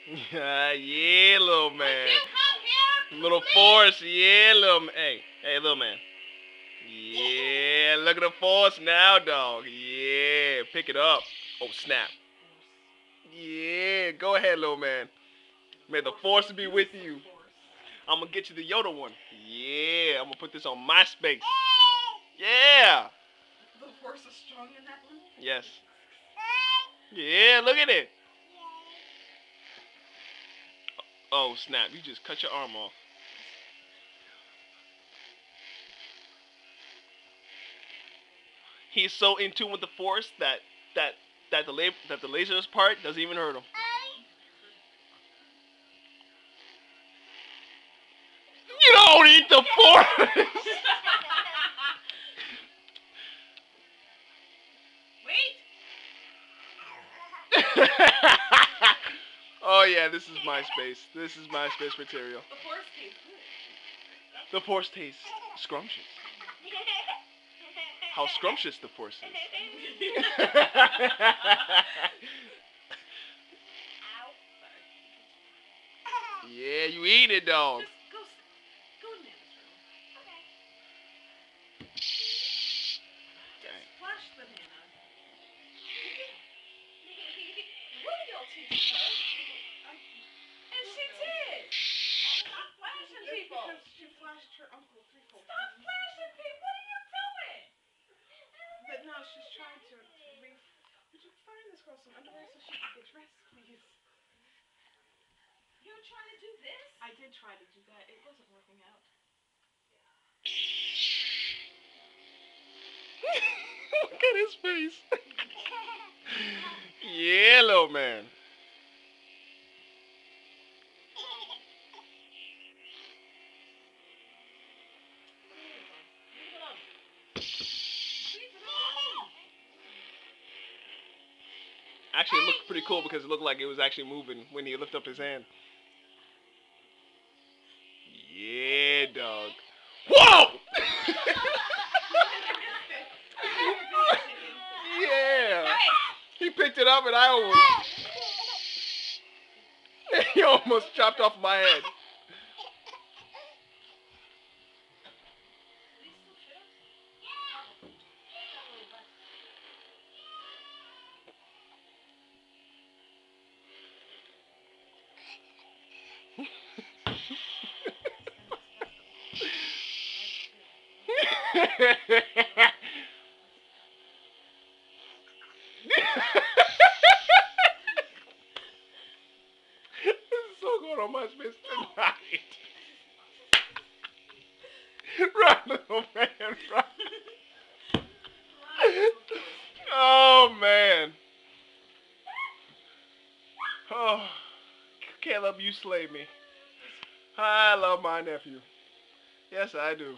Yeah, little man. You come here. Little force, yeah, little man. Hey, little man. Yeah, look at the force now, dog. Yeah, pick it up. Oh, snap. Yeah, go ahead, little man. May the force be with you. I'm gonna get you the Yoda one. Yeah, I'm gonna put this on MySpace. Yeah. The force is strong in that one. Yes. Yeah, look at it. Oh, snap. You just cut your arm off. He's so in tune with the force that that the laser's part doesn't even hurt him. You don't eat the force. Wait. Oh yeah, this is MySpace. This is MySpace material. The force tastes good. The force tastes scrumptious. How scrumptious the force is. Yeah, you eat it, dog. Just go in Nana's room. Okay. Just flush the Nana. What are y'all teaching her? And she did. Stop flashing people. Because she flashed her uncle 3 times. Stop flashing people. What are you doing? But no, she's trying to Would you find this girl some underwear so she can get dressed, please? You were trying to do this? I did try to do that. It wasn't working out. Look at his face. Yeah, little man. Actually, it looked pretty cool because it looked like it was actually moving when he lifted up his hand. Yeah, dog. Whoa! Yeah. He picked it up and I almost... He almost chopped off my head. This is so good on my space tonight. Run, little man, run. Oh, man. Oh, Caleb, you slay me. I love my nephew. Yes, I do.